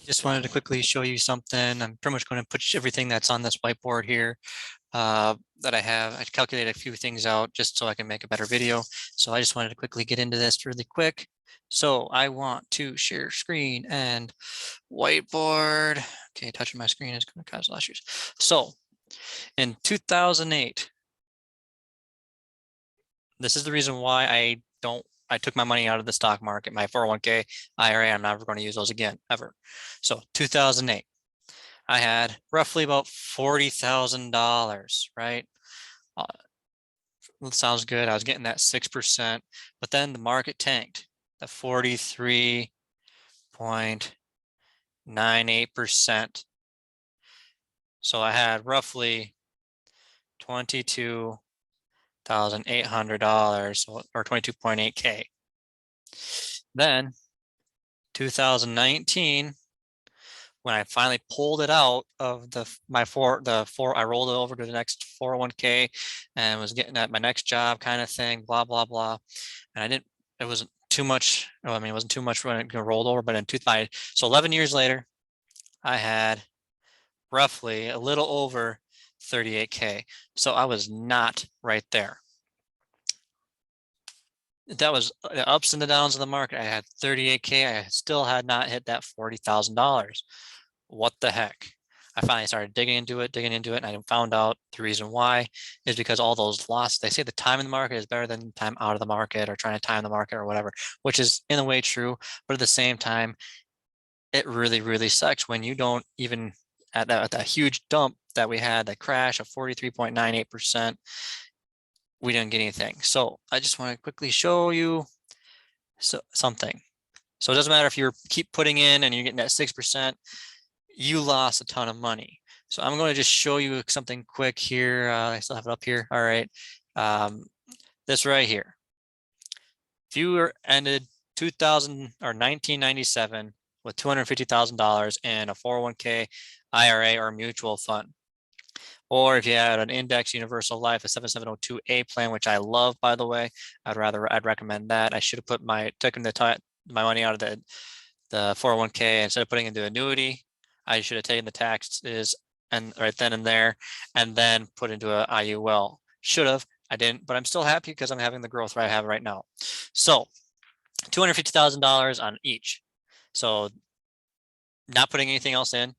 Just wanted to quickly show you something. I'm pretty much going to put everything that's on this whiteboard here that I have. I calculated a few things out just so I can make a better video. So I just wanted to quickly get into this really quick. So I want to share screen and whiteboard. Okay, touching my screen is going to cause issues. So in 2008, this is the reason why I took my money out of the stock market, my 401k, IRA. I'm never going to use those again, ever. So 2008, I had roughly about $40,000, right? That sounds good. I was getting that 6%, but then the market tanked the 43.98%. So I had roughly $22,800 or 22.8K. Then 2019, when I finally pulled it out of I rolled it over to the next 401k and was getting at my next job kind of thing, blah, blah, blah. And it wasn't too much. Well, I mean, it wasn't too much when it rolled over, but so 11 years later, I had roughly a little over 38K. So I was not right there. That was the ups and the downs of the market. I had 38K. I still had not hit that $40,000. What the heck? I finally started digging into it, and I found out the reason why is because all those losses, they say the time in the market is better than time out of the market or trying to time the market or whatever, which is in a way true. But at the same time, it really, really sucks when you don't even, at that huge dump that we had, that crash of 43.98%, we didn't get anything. So I just want to quickly show you something. So it doesn't matter if you keep putting in and you're getting that 6%, you lost a ton of money. So I'm going to just show you something quick here. I still have it up here. All right. This right here. If you ended 2000 or 1997 with $250,000 in a 401k, IRA, or mutual fund, or if you had an index universal life, a 7702A plan, which I love, by the way, I'd recommend that. I should have taken my money out of the 401k instead of putting into annuity. I should have taken the taxes and right then and there, and then put into a IUL. Should have, I didn't, but I'm still happy because I'm having the growth I have right now. So $250,000 on each. So not putting anything else in.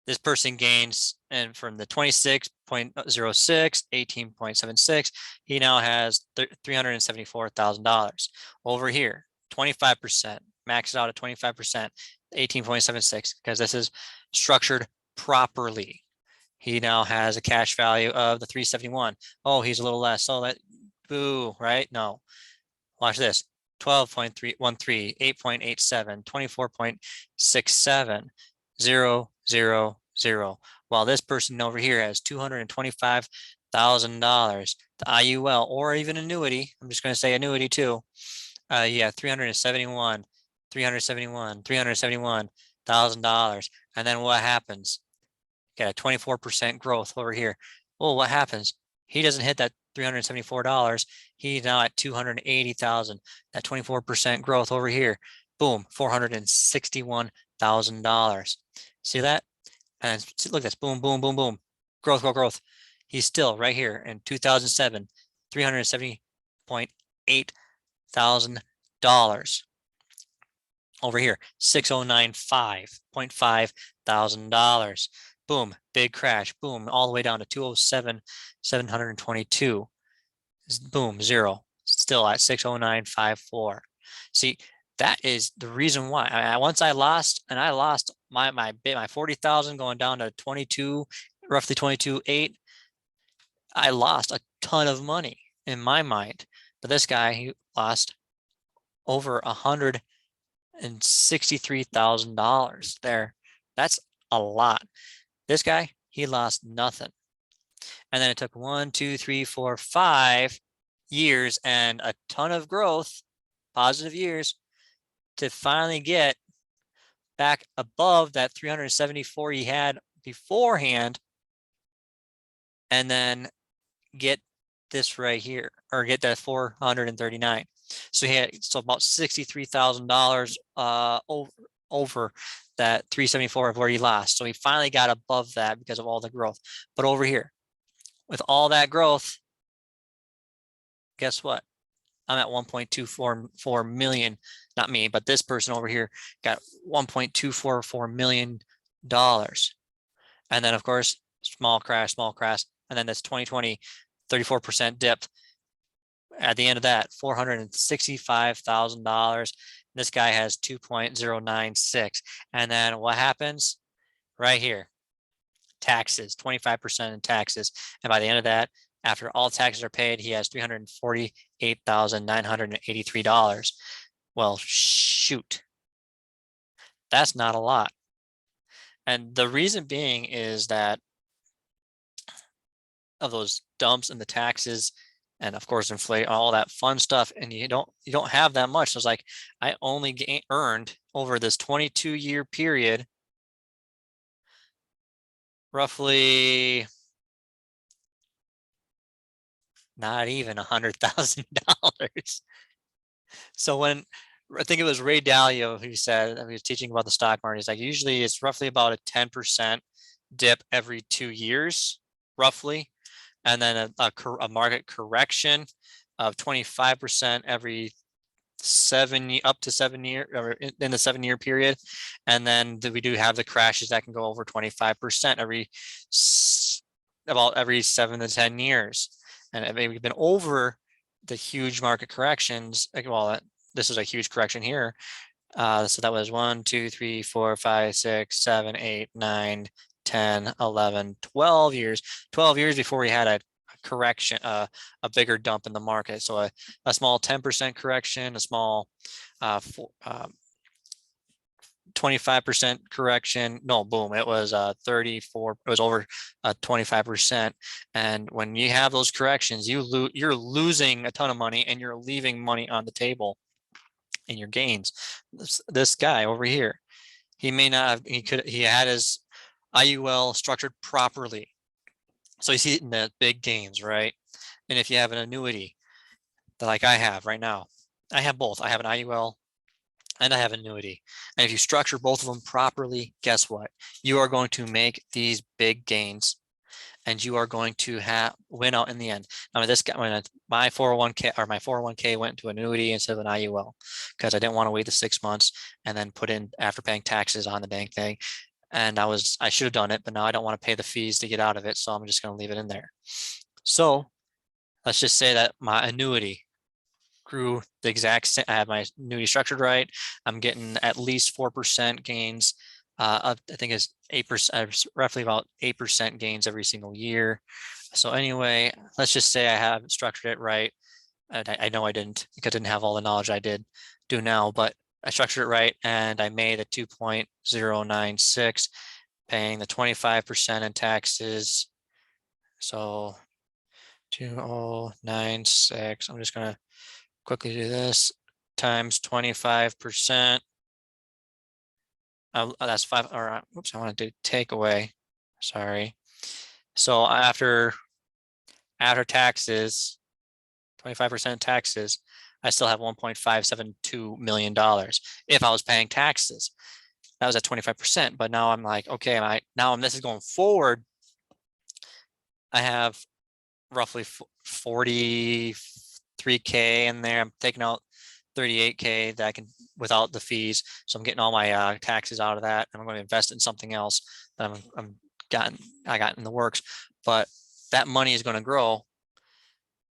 This person gains, and from the 26.06, 18.76, he now has $374,000. Over here, 25%, max it out at 25%, 18.76, because this is structured properly. He now has a cash value of the 371. Oh, he's a little less. So that, boo, right? No. Watch this. 12.13, 8.87, 24.67, 0, 0, 0. While this person over here has $225,000. The IUL, or even annuity, I'm just going to say annuity too. Yeah, $371,000. And then what happens? Got a 24% growth over here. Well, what happens? He doesn't hit that $374. He's now at $280,000. That 24% growth over here. Boom, $461,000. See that? And look at this. Boom, boom, boom, boom. Growth, growth, growth. He's still right here in 2007, $370.8 thousand. Over here, $609.5 thousand. Boom, big crash. Boom, all the way down to 207,722. Boom, zero. Still at 609.54. See, that is the reason why. Once I lost my 40,000 going down to 22, roughly 22.8. I lost a ton of money in my mind. But this guy, he lost over $163,000 there. That's a lot. This guy, he lost nothing. And then it took 1, 2, 3, 4, 5 years and a ton of growth, positive years, to finally get back above that 374 he had beforehand, and then get this right here, or get that 439. So he had about $63,000 over that 374 of where he lost. So he finally got above that because of all the growth. But over here, with all that growth, guess what? I'm at 1.244 million, not me, but this person over here got $1.244 million. And then of course, small crash, and then this 2020, 34% dip. At the end of that, $465,000. This guy has 2.096. And then what happens? Right here, taxes, 25% in taxes. And by the end of that, after all taxes are paid, he has $348,983. Well, shoot, that's not a lot. And the reason being is that of those dumps and the taxes, and of course inflate, all that fun stuff, and you don't have that much. So it's like I only earned over this 22-year period roughly not even $100,000. So when I think it was Ray Dalio who said, he was teaching about the stock market, he's like, usually it's roughly about a 10% dip every 2 years, roughly, and then a market correction of 25% every up to 7 year, or in the 7-year period. And then we do have the crashes that can go over 25% about every 7 to 10 years. And we've been over the huge market corrections. Well, this is a huge correction here. So that was 1, 2, 3, 4, 5, 6, 7, 8, 9, 10, 11, 12 years. 12 years before we had a correction, a bigger dump in the market. So a small 10% correction, a small 25% correction. No, boom, it was 34, it was over 25%. And when you have those corrections, you're losing a ton of money and you're leaving money on the table in your gains. This guy over here, he may not have, he had his IUL structured properly. So he's hitting the big gains, right? And if you have an annuity, like I have right now, I have both. I have an IUL and I have an annuity. And if you structure both of them properly, guess what? You are going to make these big gains and you are going to win out in the end. I mean, this guy, when my 401k went to annuity instead of an IUL because I didn't want to wait the 6 months and then put in after paying taxes on the dang thing. And I should have done it, but now I don't want to pay the fees to get out of it. So I'm just going to leave it in there. So let's just say that my annuity grew the exact same. I have my annuity structured right. I'm getting at least 4% gains. I think it's 8%, roughly about 8% gains every single year. So anyway, let's just say I have structured it right. I know I didn't because I didn't have all the knowledge I do now, but I structured it right and I made a 2.096, paying the 25% in taxes. So 2096, I'm just going to quickly do this, times 25%. That's 5, or oops, I want to do takeaway. Sorry. So after taxes, 25% taxes, I still have $1.572 million if I was paying taxes. That was at 25%, but now I'm like, okay, this is going forward. I have roughly 43K in there. I'm taking out 38K that I can without the fees. So I'm getting all my taxes out of that. And I'm going to invest in something else that I got in the works. But that money is going to grow.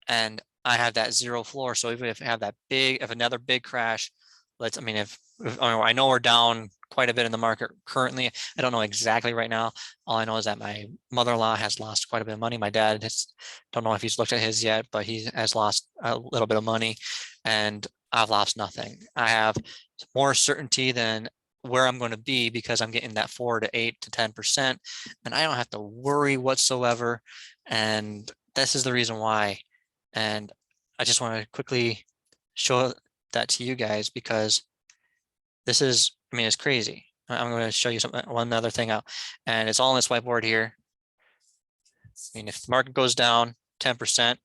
And I have that zero floor. So even if I have if another big crash, if I know we're down quite a bit in the market currently. I don't know exactly right now. All I know is that my mother-in-law has lost quite a bit of money. My dad don't know if he's looked at his yet, but he has lost a little bit of money and I've lost nothing. I have more certainty than where I'm going to be because I'm getting that 4 to 8 to 10%, and I don't have to worry whatsoever. And this is the reason why. And I just want to quickly show that to you guys because this is, it's crazy. I'm going to show you one other thing out, and it's all on this whiteboard here. If the market goes down 10%,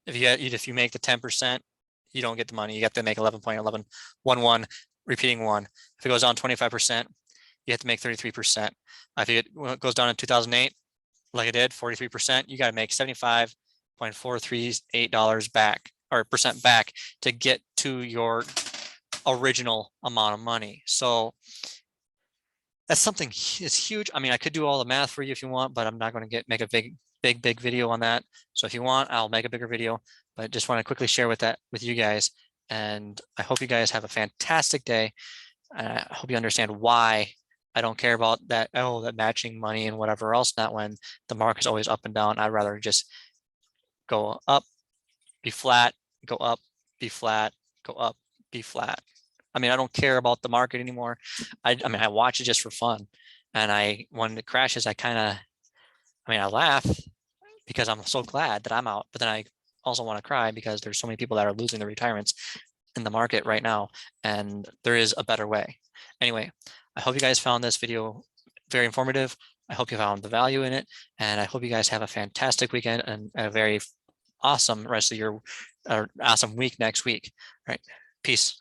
if you make the 10%, you don't get the money. You have to make 11.1111 repeating one. If it goes down 25%, you have to make 33%. If it goes down in 2008, like it did, 43%, you got to make $75.438 back, or percent back, to get to your original amount of money. So that's something, it's huge. I mean, I could do all the math for you if you want, but I'm not going to make a big video on that. So if you want, I'll make a bigger video, but just want to quickly share with you guys. And I hope you guys have a fantastic day. And I hope you understand why I don't care about that, that matching money and whatever else, not when the market's always up and down. I'd rather just go up, be flat, go up, be flat, go up, be flat. I mean, I don't care about the market anymore. I mean, I watch it just for fun. And when it crashes, I laugh because I'm so glad that I'm out, but then I also want to cry because there's so many people that are losing their retirements in the market right now, and there is a better way. Anyway, I hope you guys found this video very informative. I hope you found the value in it, and I hope you guys have a fantastic weekend and a very awesome rest of your awesome week next week. All right, peace.